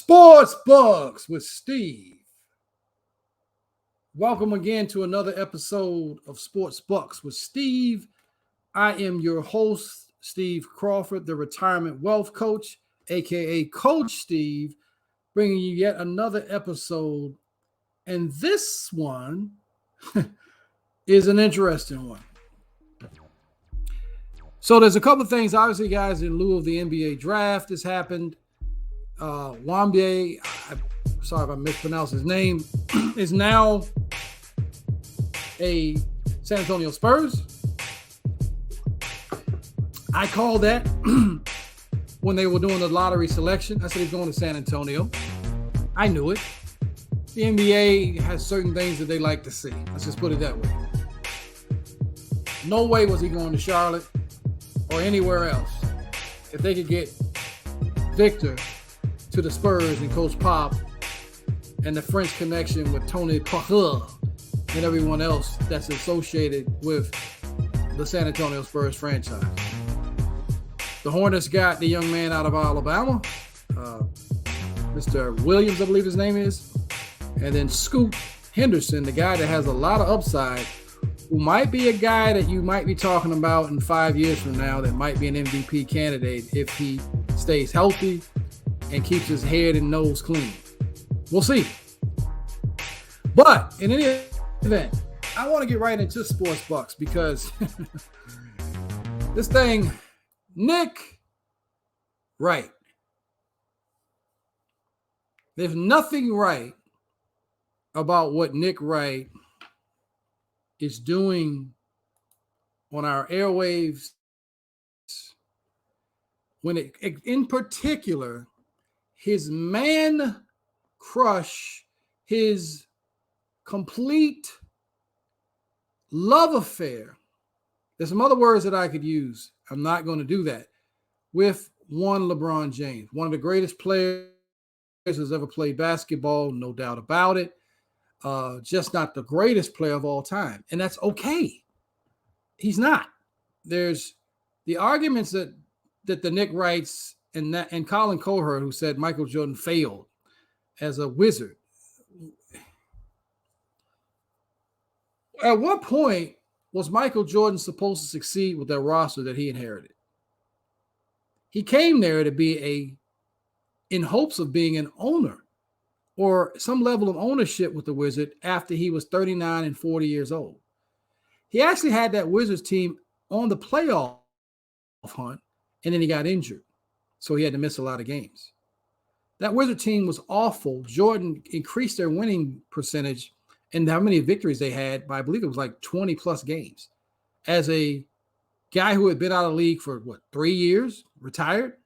Sports Bucks with Steve. Welcome again to another episode of Sports Bucks with Steve. I am your host, Steve Crawford, the retirement wealth coach, aka Coach Steve, bringing you yet another episode. And this one is an interesting one. So there's a couple of things, obviously, guys, in lieu of the NBA draft has happened. Wambier, sorry if I mispronounced his name, is now a San Antonio Spurs. I called that when they were doing the lottery selection. I said he's going to San Antonio. I knew it. The NBA has certain things that they like to see. Let's just put it that way. No way was he going to Charlotte or anywhere else. If they could get Victor to the Spurs and Coach Pop and the French connection with Tony Parker and everyone else that's associated with the San Antonio Spurs franchise. The Hornets got the young man out of Alabama, Mr. Williams, I believe his name is, and then Scoot Henderson, the guy that has a lot of upside, who might be a guy that you might be talking about in 5 years from now that might be an MVP candidate if he stays healthy and keeps his head and nose clean. We'll see. But in any event, I want to get right into Sports Bucks because this thing, Nick Wright. There's nothing right about what Nick Wright is doing on our airwaves when it, in particular, his man crush, his complete love affair. There's some other words that I could use. I'm not going to do that. With one LeBron James, one of the greatest players who's ever played basketball, no doubt about it. Just not the greatest player of all time. And that's okay. He's not. There's the arguments that the Nick Wrights and Colin Cowherd, who said Michael Jordan failed as a wizard. At what point was Michael Jordan supposed to succeed with that roster that he inherited? He came there to be in hopes of being an owner or some level of ownership with the Wizard after he was 39 and 40 years old. He actually had that Wizards team on the playoff hunt, and then he got injured. So he had to miss a lot of games. That Wizard team was awful. Jordan increased their winning percentage and how many victories they had by, I believe it was like 20 plus games. As a guy who had been out of the league for 3 years, retired.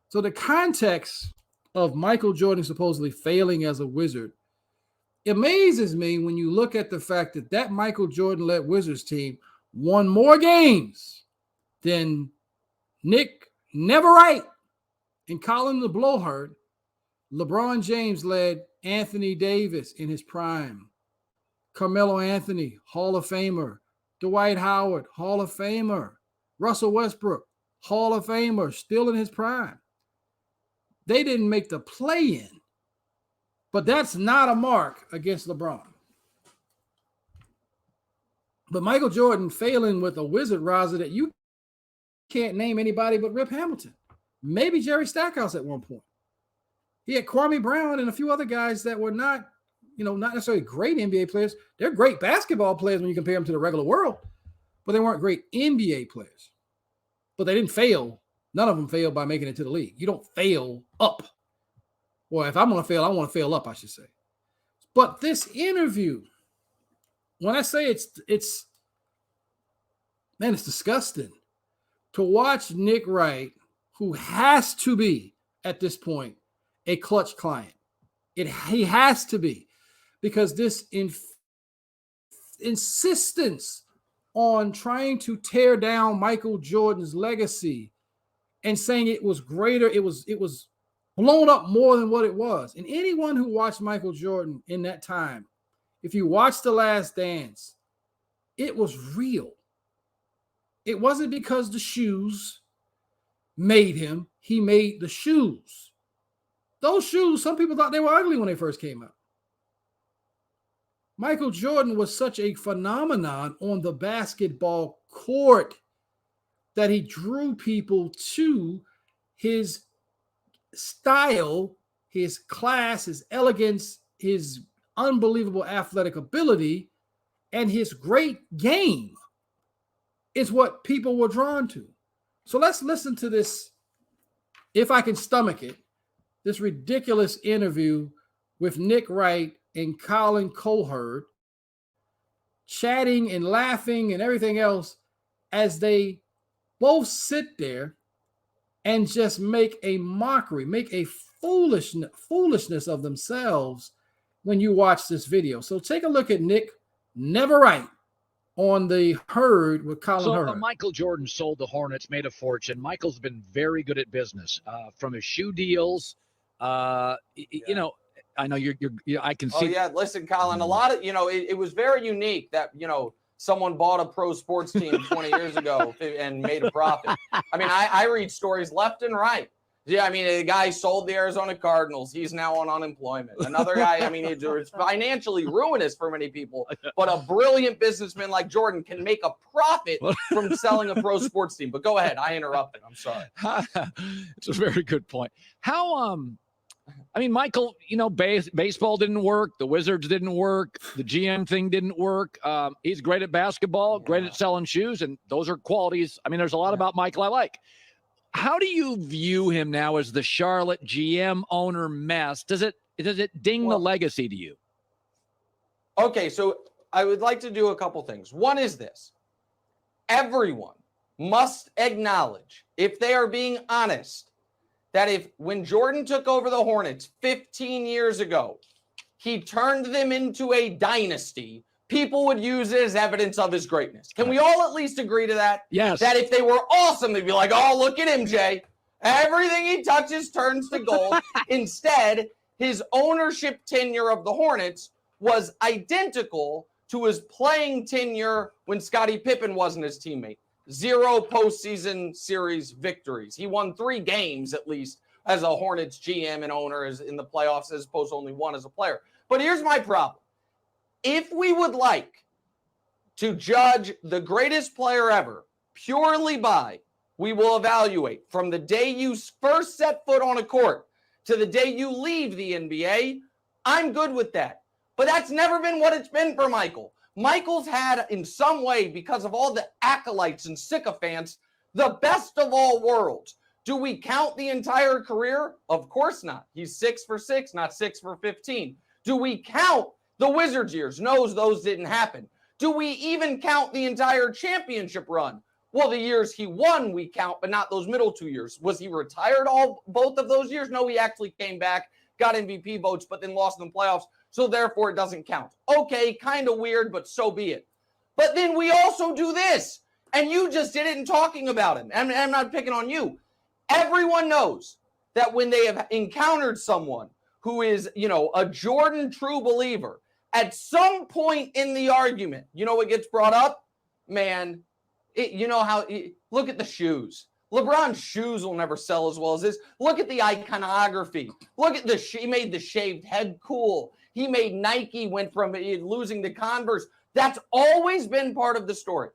So the context of Michael Jordan supposedly failing as a Wizard amazes me when you look at the fact that Michael Jordan-led Wizards team won more games than Nick Wright and Colin the Blowhard. LeBron James led Anthony Davis in his prime. Carmelo Anthony, Hall of Famer. Dwight Howard, Hall of Famer. Russell Westbrook, Hall of Famer, still in his prime. They didn't make the play-in, but that's not a mark against LeBron. But Michael Jordan failing with a Wizard roster that you can't name anybody but Rip Hamilton. Maybe Jerry Stackhouse at one point. He had Kwame Brown and a few other guys that were not necessarily great NBA players. They're great basketball players when you compare them to the regular world, but they weren't great NBA players. But they didn't fail. None of them failed by making it to the league. You don't fail up. Well, if I'm going to fail, I want to fail up, I should say. But this interview, when I say it's disgusting to watch Nick Wright, who has to be, at this point, a clutch client. He has to be, because this insistence on trying to tear down Michael Jordan's legacy and saying it was greater, it was blown up more than what it was. And anyone who watched Michael Jordan in that time, if you watched The Last Dance, it was real. It wasn't because the shoes made him. He made the shoes. Those shoes, some people thought they were ugly when they first came out. Michael Jordan was such a phenomenon on the basketball court that he drew people to his style, his class, his elegance, his unbelievable athletic ability, and his great game is what people were drawn to. So let's listen to this, if I can stomach it, this ridiculous interview with Nick Wright and Colin Cowherd, chatting and laughing and everything else as they both sit there and just make a mockery, make a foolishness of themselves when you watch this video. So take a look at Nick Never Right on the Herd with Colin Herd. Michael Jordan sold the Hornets, made a fortune. Michael's been very good at business, from his shoe deals. You know, I know you're I can see. Oh yeah, listen, Colin, a lot of, it was very unique that, someone bought a pro sports team 20 years ago and made a profit. I mean, I read stories left and right. Yeah, I mean, a guy sold the Arizona Cardinals. He's now on unemployment. Another guy, I mean, it's financially ruinous for many people, but a brilliant businessman like Jordan can make a profit from selling a pro sports team. But go ahead. I interrupted. I'm sorry. It's a very good point. How, I mean, Michael, baseball didn't work. The Wizards didn't work. The GM thing didn't work. He's great at basketball, great at selling shoes, and those are qualities. I mean, there's a lot about Michael I like. How do you view him now as the Charlotte GM owner mess? Does it ding the legacy to you? Okay, so I would like to do a couple things. One is this. Everyone must acknowledge, if they are being honest, that when Jordan took over the Hornets 15 years ago, he turned them into a dynasty, people would use it as evidence of his greatness. Can we all at least agree to that? Yes. That if they were awesome, they'd be like, oh, look at him, Jay. Everything he touches turns to gold. Instead, his ownership tenure of the Hornets was identical to his playing tenure when Scottie Pippen wasn't his teammate. 0 postseason series victories. He won 3 games at least as a Hornets GM and owner in the playoffs, as opposed to only 1 as a player. But here's my problem. If we would like to judge the greatest player ever purely by, we will evaluate from the day you first set foot on a court to the day you leave the NBA, I'm good with that. But that's never been what it's been for Michael. Michael's had, in some way, because of all the acolytes and sycophants, the best of all worlds. Do we count the entire career? Of course not. He's 6 for 6, not 6 for 15. Do we count the Wizards years? No, those didn't happen. Do we even count the entire championship run? Well, the years he won, we count, but not those middle 2 years. Was he retired both of those years? No, he actually came back, got MVP votes, but then lost in the playoffs. So therefore, it doesn't count. Okay, kind of weird, but so be it. But then we also do this, and you just did it in talking about him. And I'm not picking on you. Everyone knows that when they have encountered someone who is, a Jordan true believer, at some point in the argument, what gets brought up? Man, look at the shoes. LeBron's shoes will never sell as well as this. Look at the iconography. Look at he made the shaved head cool. He made Nike went from losing to Converse. That's always been part of the story.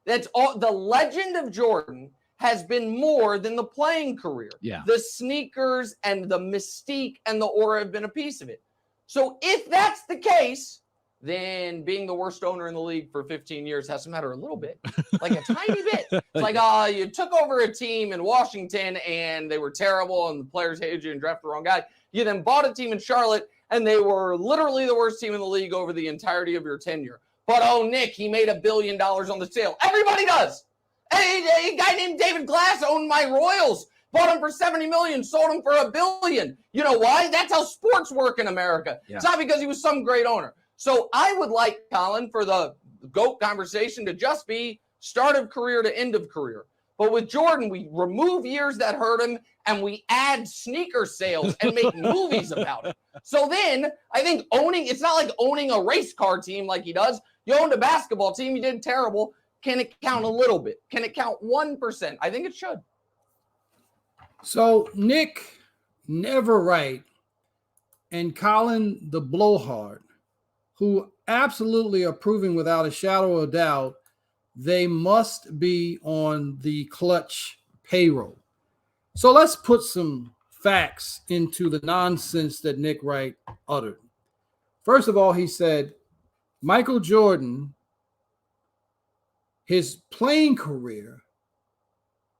That's all. The legend of Jordan has been more than the playing career. Yeah. The sneakers and the mystique and the aura have been a piece of it. So if that's the case, then being the worst owner in the league for 15 years has to matter a little bit, like a tiny bit. It's like, you took over a team in Washington and they were terrible and the players hated you and drafted the wrong guy. You then bought a team in Charlotte and they were literally the worst team in the league over the entirety of your tenure. But, Nick, he made $1 billion on the sale. Everybody does. A guy named David Glass owned my Royals. Bought him for $70 million, sold him for $1 billion. You know why? That's how sports work in America. Yeah. It's not because he was some great owner. So I would like, Colin, for the GOAT conversation to just be start of career to end of career. But with Jordan, we remove years that hurt him and we add sneaker sales and make movies about it. So then I think it's not like owning a race car team like he does. You owned a basketball team. You did terrible. Can it count a little bit? Can it count 1%? I think it should. So Nick Never Right and Colin the Blowhard, who absolutely are proving without a shadow of doubt they must be on the Clutch payroll. So let's put some facts into the nonsense that Nick Wright uttered. First of all, he said Michael Jordan, his playing career,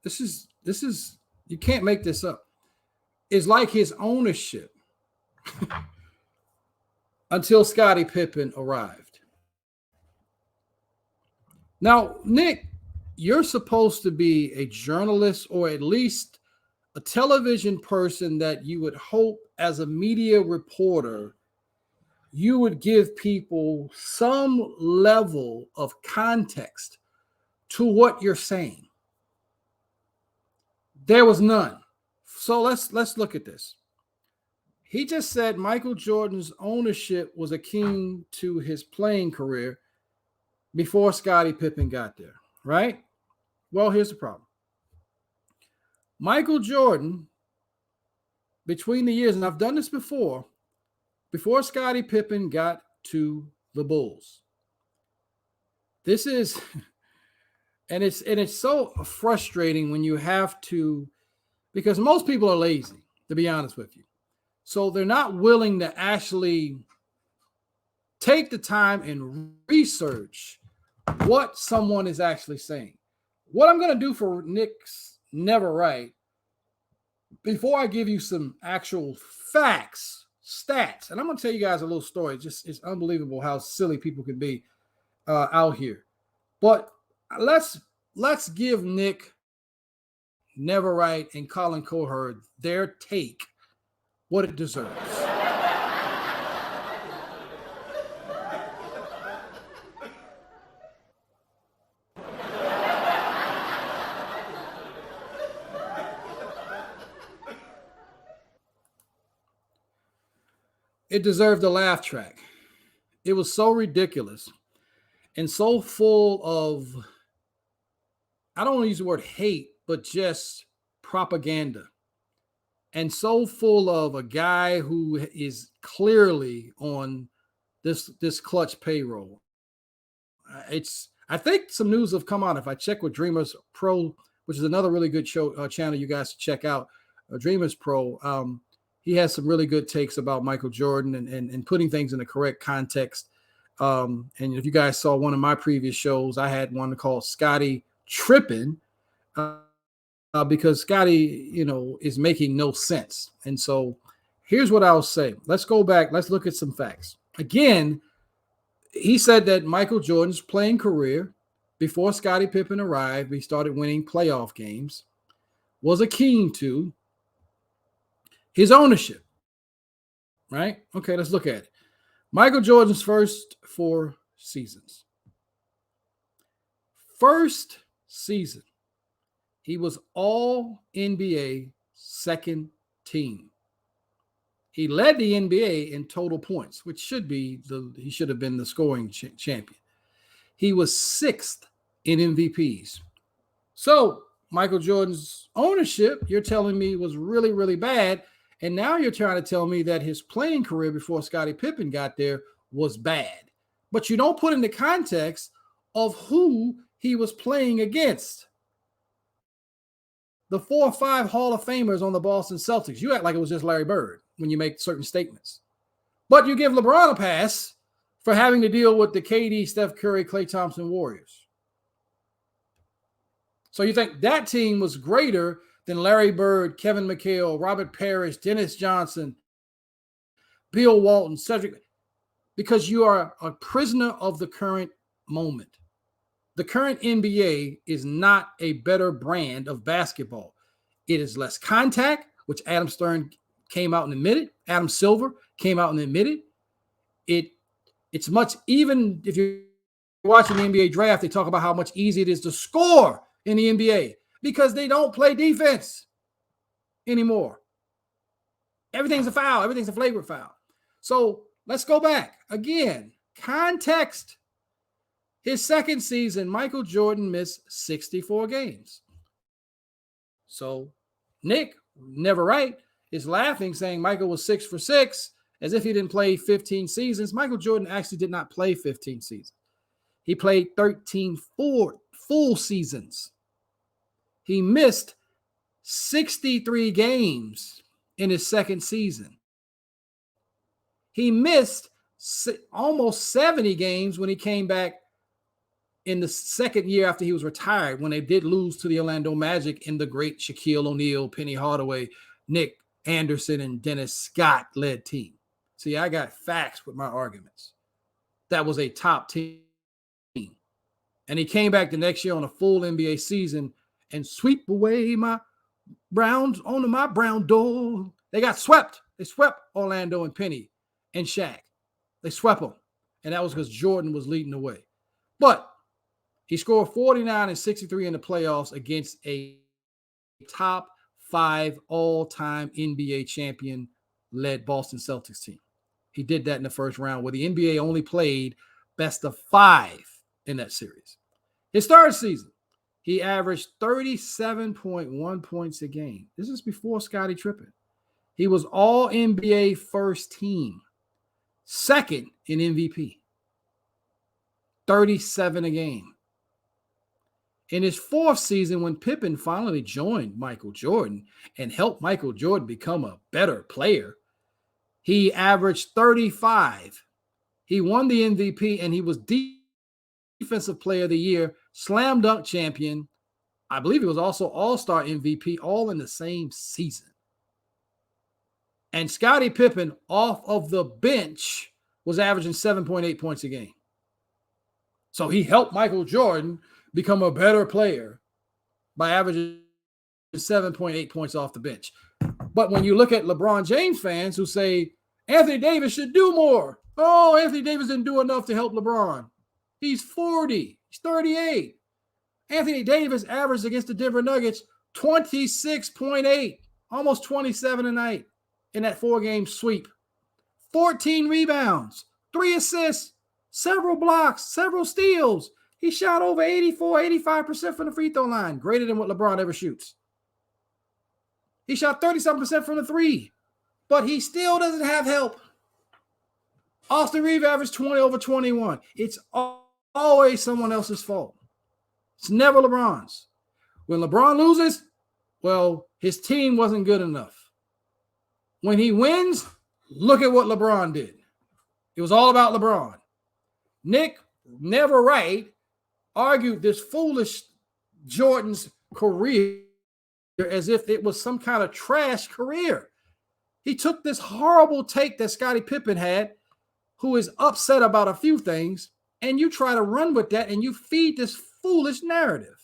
this is you can't make this up, is like his ownership until Scottie Pippen arrived. Now, Nick, you're supposed to be a journalist or at least a television person that you would hope as a media reporter, you would give people some level of context to what you're saying. There was none. So let's look at this. He just said Michael Jordan's ownership was akin to his playing career before Scottie Pippen got there, right? Well, here's the problem. Michael Jordan, between the years, and I've done this before Scottie Pippen got to the Bulls. This is, and it's so frustrating when you have to, because most people are lazy, to be honest with you. So they're not willing to actually take the time and research what someone is actually saying. What I'm going to do for Nick's Never Right, before I give you some actual facts, stats, and I'm going to tell you guys a little story. It's unbelievable how silly people can be out here. But let's give Nick Never Right and Colin Cowherd their take what it deserves. It deserved a laugh track. It was so ridiculous and so full of, I don't want to use the word hate, but just propaganda. And so full of a guy who is clearly on this Clutch payroll. I think some news have come out. If I check with Dreamers Pro, which is another really good show channel you guys should check out, Dreamers Pro. He has some really good takes about Michael Jordan and putting things in the correct context. And if you guys saw one of my previous shows, I had one called Scottie Trippin', because Scottie, is making no sense. And so here's what I'll say. Let's go back. Let's look at some facts. Again, he said that Michael Jordan's playing career before Scottie Pippen arrived, he started winning playoff games, was akin to his ownership, right? Okay, let's look at it. Michael Jordan's first 4 seasons. First season, he was all NBA second team. He led the NBA in total points, which he should have been the scoring champion. He was 6th in MVPs. So Michael Jordan's ownership, you're telling me, was really, really bad. And now you're trying to tell me that his playing career before Scottie Pippen got there was bad. But you don't put in the context of who he was playing against. The 4 or 5 Hall of Famers on the Boston Celtics. You act like it was just Larry Bird when you make certain statements. But you give LeBron a pass for having to deal with the KD, Steph Curry, Klay Thompson Warriors. So you think that team was greater than Larry Bird, Kevin McHale, Robert Parrish, Dennis Johnson, Bill Walton, Cedric, because you are a prisoner of the current moment. The current NBA is not a better brand of basketball. It is less contact, which Adam Stern came out and admitted. Adam Silver came out and admitted. It's much, even if you're watching the NBA draft, they talk about how much easier it is to score in the NBA because they don't play defense anymore. Everything's a foul. Everything's a flagrant foul. So let's go back. Again, context. His second season, Michael Jordan missed 64 games. So Nick, Never Right, is laughing, saying Michael was 6 for 6 as if he didn't play 15 seasons. Michael Jordan actually did not play 15 seasons. He played 13 full seasons. He missed 63 games in his second season. He missed almost 70 games when he came back in the second year after he was retired, when they did lose to the Orlando Magic in the great Shaquille O'Neal, Penny Hardaway, Nick Anderson, and Dennis Scott led team. See, I got facts with my arguments. That was a top team. And he came back the next year on a full NBA season and sweep away my Browns onto my brown door. They got swept. They swept Orlando and Penny and Shaq. They swept them. And that was because Jordan was leading the way. But he scored 49 and 63 in the playoffs against a top 5 all-time NBA champion-led Boston Celtics team. He did that in the first round, where the NBA only played best of 5 in that series. His third season, he averaged 37.1 points a game. This is before Scottie tripping. He was all NBA first team, second in MVP. 37 a game. In his fourth season, when Pippen finally joined Michael Jordan and helped Michael Jordan become a better player, he averaged 35. He won the MVP, and he was Defensive Player of the Year, slam dunk champion. I believe he was also All-Star MVP, all in the same season. And Scottie Pippen, off of the bench, was averaging 7.8 points a game. So he helped Michael Jordan become a better player by averaging 7.8 points off the bench. But when you look at LeBron James fans who say Anthony Davis should do more. Oh, Anthony Davis didn't do enough to help LeBron. He's 40. He's 38. Anthony Davis averaged against the Denver Nuggets 26.8, almost 27 a night in that 4-game sweep. 14 rebounds, 3 assists, several blocks, several steals. He shot over 85% from the free throw line, greater than what LeBron ever shoots. He shot 37% from the 3, but he still doesn't have help. Austin Reeves averaged 20 over 21. It's always someone else's fault. It's never LeBron's. When LeBron loses, well, his team wasn't good enough. When he wins, look at what LeBron did. It was all about LeBron. Nick, never Wright, argued this foolish Jordan's career as if it was some kind of trash career. He took this horrible take that Scottie Pippen had, who is upset about a few things, and you try to run with that and you feed this foolish narrative.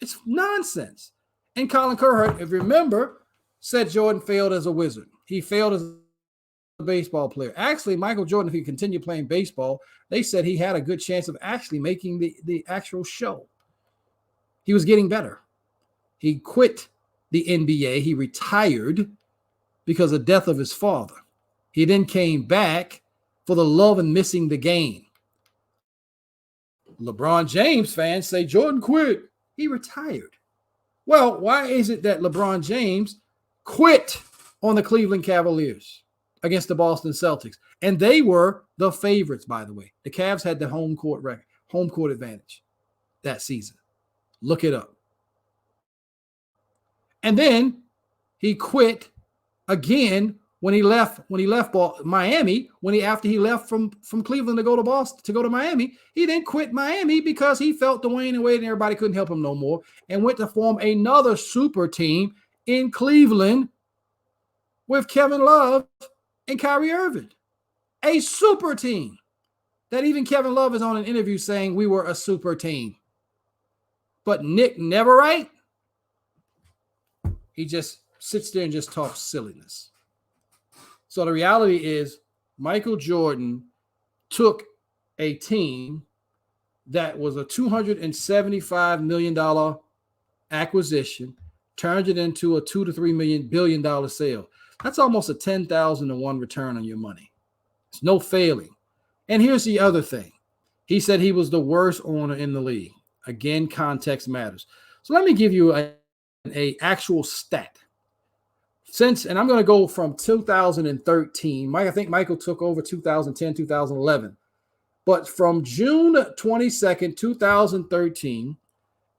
It's nonsense. And Colin Cowherd, if you remember, said Jordan failed as a Wizard. He failed as a baseball player. Actually, Michael Jordan, if he continued playing baseball, they said he had a good chance of actually making the actual show. He was getting better. He quit the NBA. He retired because of the death of his father. He then came back for the love and missing the game. LeBron James fans say Jordan quit. He retired. Well, why is it that LeBron James quit on the Cleveland Cavaliers against the Boston Celtics? And they were the favorites, by the way. The Cavs had the home court advantage that season. Look it up. And then he quit again when he left Miami, after he left from Cleveland to go to Boston, to go to Miami. He then quit Miami because he felt Dwayne and Wade and everybody couldn't help him no more, and went to form another super team in Cleveland with Kevin Love and Kyrie Irving. A super team that even Kevin Love is on an interview saying we were a super team. But Nick never right. He just sits there and just talks silliness. So the reality is Michael Jordan took a team that was a $275 million acquisition, turned it into a $2 to $3 billion sale. That's almost a 10,000 to 1 return on your money. It's no failing. And here's the other thing. He said he was the worst owner in the league. Again, context matters. So let me give you a actual stat. and I'm going to go from 2013. I think Michael took over 2010, 2011. But from June 22nd, 2013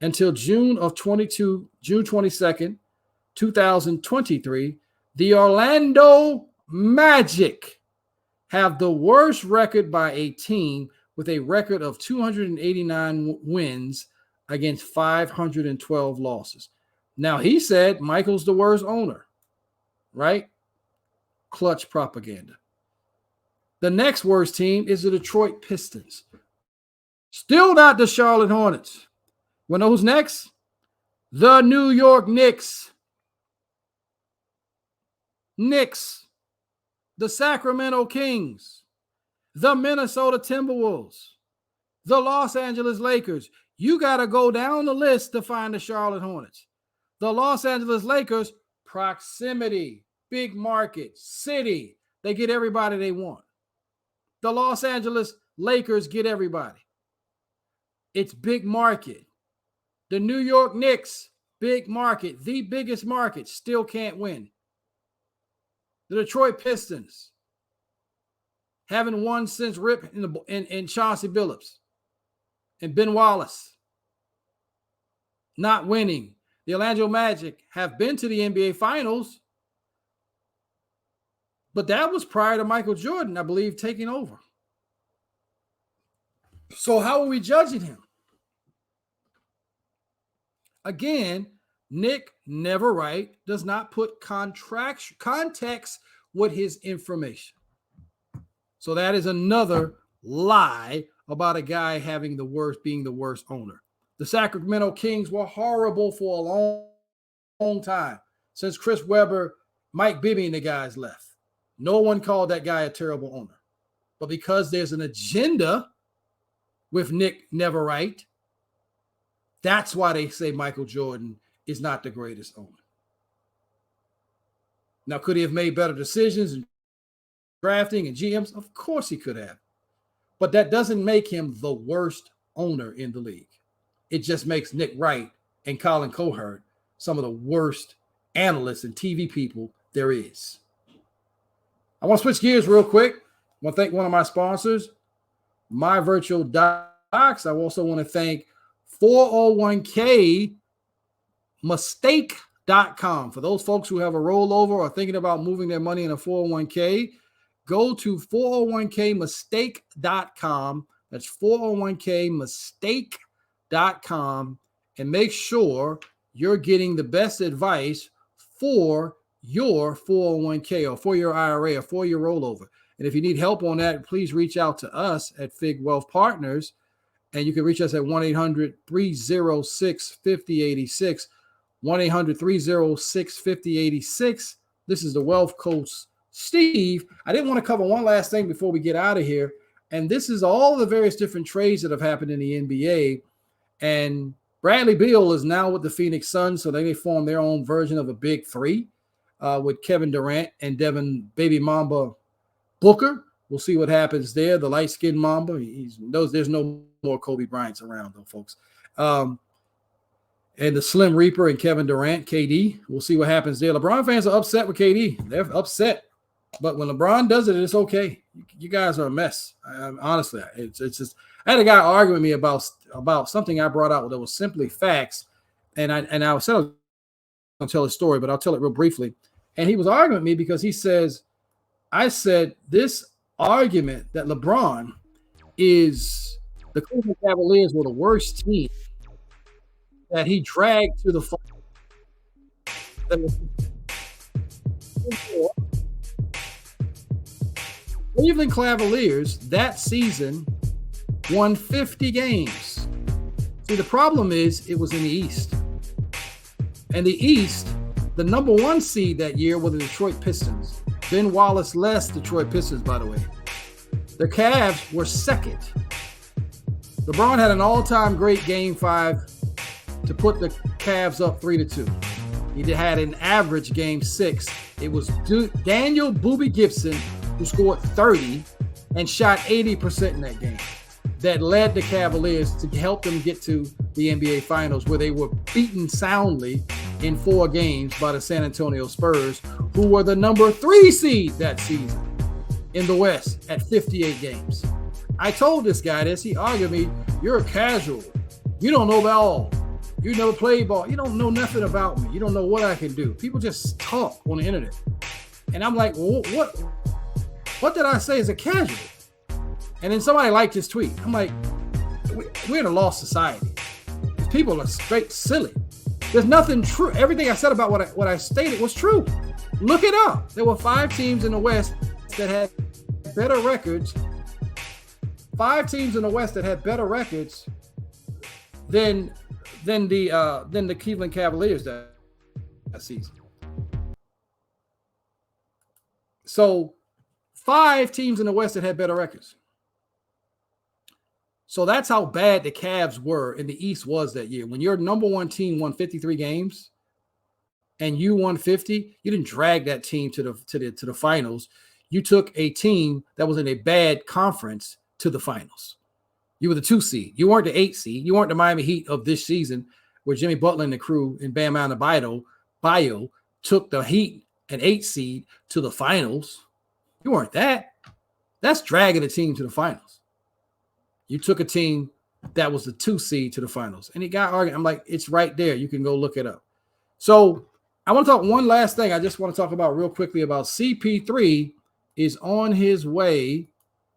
until June 22nd, 2023, the Orlando Magic have the worst record by a team with a record of 289 wins against 512 losses. Now, he said Michael's the worst owner, right? Clutch propaganda. The next worst team is the Detroit Pistons. Still not the Charlotte Hornets. You know who's next? The New York Knicks. The Sacramento Kings, the Minnesota Timberwolves, the Los Angeles Lakers. You got to go down the list to find the Charlotte Hornets. The Los Angeles Lakers, proximity, big market, city. They get everybody they want. The Los Angeles Lakers get everybody. It's big market. The New York Knicks, big market, the biggest market, still can't win. The Detroit Pistons haven't won since Rip in Chauncey Billups and Ben Wallace. Not winning. The Orlando Magic have been to the NBA Finals, but that was prior to Michael Jordan, I believe, taking over. So how are we judging him? Again, Nick Never Wright does not put context with his information. So that is another lie about a guy being the worst owner. The Sacramento Kings were horrible for a long time since Chris Webber, Mike Bibby, and the guys left. No one called that guy a terrible owner. But because there's an agenda with Nick Never Wright, that's why they say Michael Jordan is not the greatest owner. Now, could he have made better decisions in drafting and GMs? Of course he could have. But that doesn't make him the worst owner in the league. It just makes Nick Wright and Colin Cowherd some of the worst analysts and TV people there is. I want to switch gears real quick. I want to thank one of my sponsors, My Virtual Docs. I also want to thank 401k mistake.com. For those folks who have a rollover or thinking about moving their money in a 401k, go to 401kmistake.com. That's 401kmistake.com and make sure you're getting the best advice for your 401k or for your IRA or for your rollover. And if you need help on that, please reach out to us at Fig Wealth Partners. And you can reach us at 1-800-306-5086. 1-800-306-5086. This is the Wealth Coach, Steve. I didn't want to cover one last thing before we get out of here. And this is all the various different trades that have happened in the NBA. And Bradley Beal is now with the Phoenix Suns, so they may form their own version of a big three with Kevin Durant and Devin Baby Mamba Booker. We'll see what happens there. The light-skinned Mamba, he knows there's no more Kobe Bryants around, though, folks. And the Slim Reaper and Kevin Durant, KD. We'll see what happens there. LeBron fans are upset with KD. They're upset. But when LeBron does it, it's okay. You guys are a mess. Honestly, it's just. I had a guy argue with me about something I brought out that was simply facts, and I said I was going to tell a story, but I'll tell it real briefly. And he was arguing with me because he says, I said this argument that LeBron is the Cleveland Cavaliers were the worst team that he dragged to the final. Cleveland Cavaliers that season won 50 games. See, the problem is it was in the East. And the East, the number one seed that year were the Detroit Pistons. Ben Wallace led Detroit Pistons, by the way. The Cavs were second. LeBron had an all-time great Game 5 to put the Cavs up 3-2. He had an average Game 6. It was Daniel Boobie Gibson who scored 30 and shot 80% in that game that led the Cavaliers to help them get to the NBA Finals, where they were beaten soundly in 4 games by the San Antonio Spurs, who were the number 3 seed that season in the West at 58 games. I told this guy this. He argued me, you're a casual. You don't know ball. You never played ball. You don't know nothing about me. You don't know what I can do. People just talk on the internet. And I'm like, well, what did I say as a casual? And then somebody liked his tweet. I'm like, we're in a lost society. People are straight silly. There's nothing true. Everything I said about what I stated was true. Look it up. There were 5 teams in the West that had better records. 5 teams in the West that had better records than the Cleveland Cavaliers that season. So 5 teams in the West that had better records. So that's how bad the Cavs were and the East was that year. When your number 1 team won 53 games and you won 50, you didn't drag that team to the finals. You took a team that was in a bad conference to the finals. You were the 2 seed. You weren't the 8 seed. You weren't the Miami Heat of this season, where Jimmy Butler and the crew in Bam Adebayo took the Heat, an 8 seed, to the finals. You weren't that. That's dragging a team to the finals. You took a team that was the 2 seed to the finals. And it got argued. I'm like, it's right there. You can go look it up. So I want to talk one last thing. I just want to talk about real quickly about CP3 is on his way.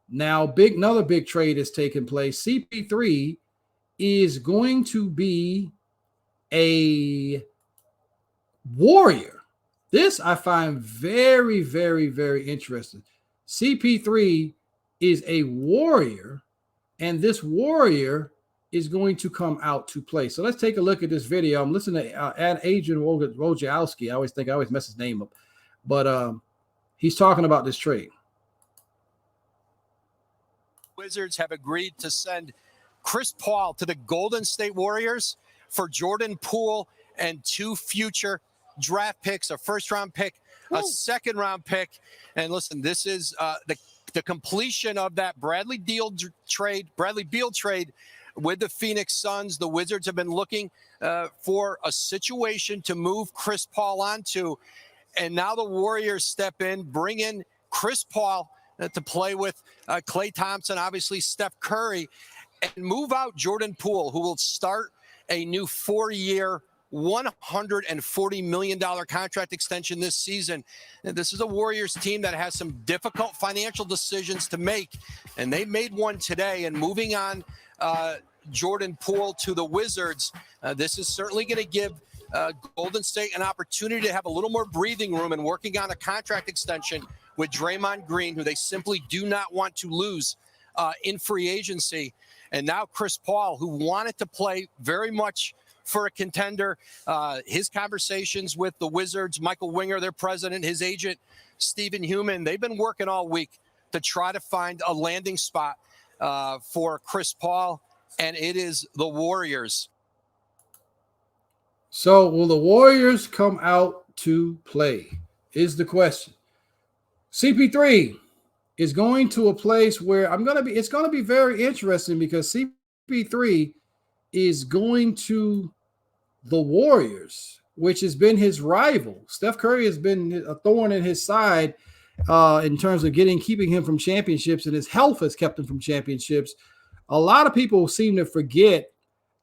Now, another big trade is taking place. CP3 is going to be a Warrior. This I find very, very, very interesting. CP3 is a Warrior, and this Warrior is going to come out to play. So let's take a look at this video. I'm listening to Adrian Wojciechowski. I always mess his name up, but he's talking about this trade. Wizards have agreed to send Chris Paul to the Golden State Warriors for Jordan Poole and 2 future draft picks, a first-round pick, a second-round pick. And listen, this is the completion of that Bradley Beal trade with the Phoenix Suns. The Wizards have been looking for a situation to move Chris Paul onto, and now the Warriors step in, bring in Chris Paul to play with Klay Thompson, obviously Steph Curry, and move out Jordan Poole, who will start a new 4-year, $140 million contract extension this season. And this is a Warriors team that has some difficult financial decisions to make, and they made one today. And moving on Jordan Poole to the Wizards, this is certainly going to give Golden State an opportunity to have a little more breathing room and working on a contract extension with Draymond Green, who they simply do not want to lose in free agency. And now Chris Paul, who wanted to play very much for a contender. His conversations with the Wizards, Michael Winger, their president, his agent, Stephen Human, they've been working all week to try to find a landing spot for Chris Paul, and it is the Warriors. So will the Warriors come out to play is the question. CP3 is going to a place where it's going to be very interesting, because CP3 is going to the Warriors, which has been his rival. Steph Curry has been a thorn in his side in terms of keeping him from championships, and his health has kept him from championships. A lot of people seem to forget,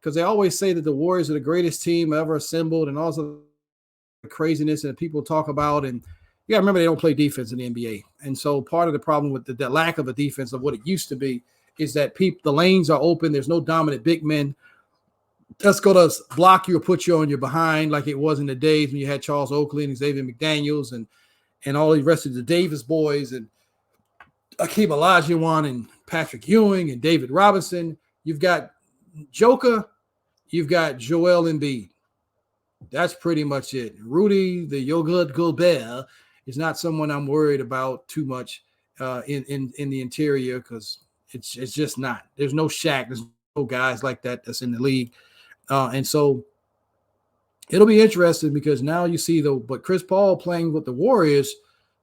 because they always say that the Warriors are the greatest team ever assembled and all the craziness that people talk about. And you got to remember, they don't play defense in the NBA. And so part of the problem with the lack of a defense of what it used to be is that the lanes are open. There's no dominant big men that's going to block you or put you on your behind like it was in the days when you had Charles Oakley and Xavier McDaniels and all the rest of the Davis boys and Akeem Olajuwon and Patrick Ewing and David Robinson. You've got Joker, you've got Joel Embiid. That's pretty much it. Rudy, the Yogurt Gobert, is not someone I'm worried about too much in the interior, because it's just not. There's no Shaq. There's no guys like that that's in the league. And so it'll be interesting, because now you see but Chris Paul playing with the Warriors,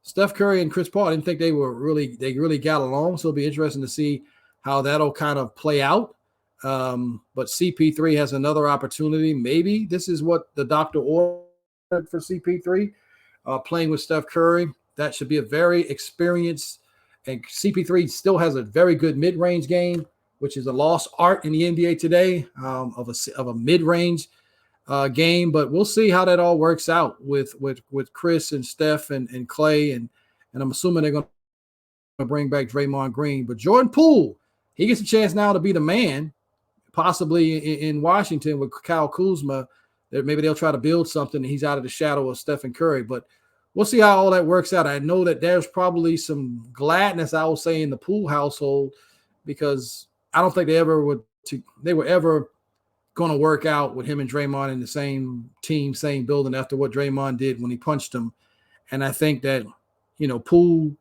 Steph Curry and Chris Paul, I didn't think they really got along. So it'll be interesting to see how that'll kind of play out. But CP3 has another opportunity. Maybe this is what the doctor ordered for CP3, playing with Steph Curry. That should be a very experienced, and CP3 still has a very good mid-range game, which is a lost art in the NBA today, of a mid-range game. But we'll see how that all works out with Chris and Steph and Clay, and I'm assuming they're going to bring back Draymond Green. But Jordan Poole, he gets a chance now to be the man, possibly in Washington with Kyle Kuzma. That maybe they'll try to build something, and he's out of the shadow of Stephen Curry. But we'll see how all that works out. I know that there's probably some gladness, I will say, in the Poole household, because I don't think they were ever going to work out with him and Draymond in the same team, same building after what Draymond did when he punched him. And I think that, Poole,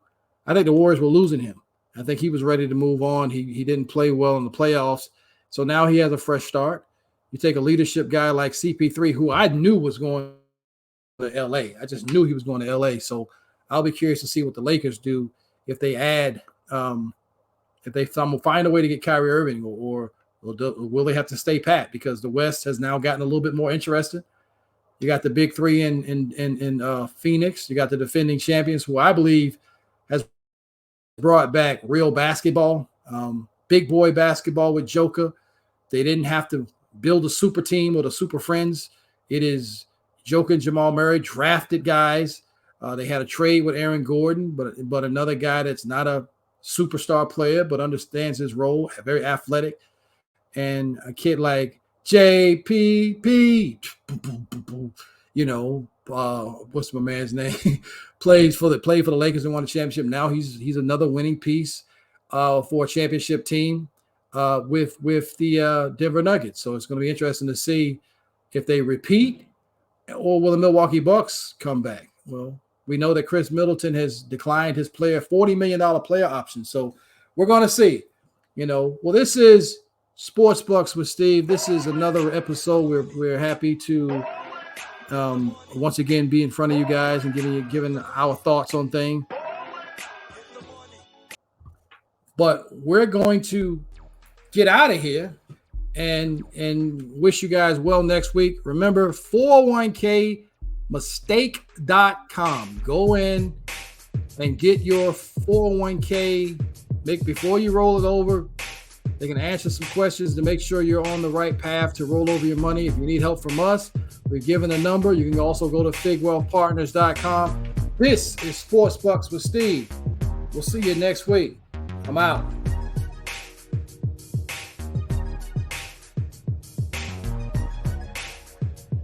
I think the Warriors were losing him. I think he was ready to move on. He didn't play well in the playoffs. So now he has a fresh start. You take a leadership guy like CP3, who I knew was going to LA. I just knew he was going to LA. So I'll be curious to see what the Lakers do if they add, if they find a way to get Kyrie Irving, or will they have to stay pat, because the West has now gotten a little bit more interested. You got the big three in Phoenix. You got the defending champions, who I believe has brought back real basketball, big boy basketball with Joker. They didn't have to build a super team or the super friends. It is Joker and Jamal Murray, drafted guys. They had a trade with Aaron Gordon, but another guy that's not a superstar player but understands his role, very athletic. And a kid like JPP, what's my man's name? played for the Lakers and won a championship. Now he's another winning piece for a championship team with the Denver Nuggets. So it's going to be interesting to see if they repeat, or will the Milwaukee Bucks come back? Well, we know that Chris Middleton has declined his $40 million player option. So we're going to see. Well, this is Sports Bucks with Steve. This is another episode. We're happy to once again be in front of you guys and giving our thoughts on things. But we're going to get out of here and wish you guys well next week. Remember, 401kmistake.com. Go in and get your 401k. Before you roll it over, they can answer some questions to make sure you're on the right path to roll over your money. If you need help from us, we're given a number. You can also go to figwealthpartners.com. This is Sports Bucks with Steve. We'll see you next week. I'm out.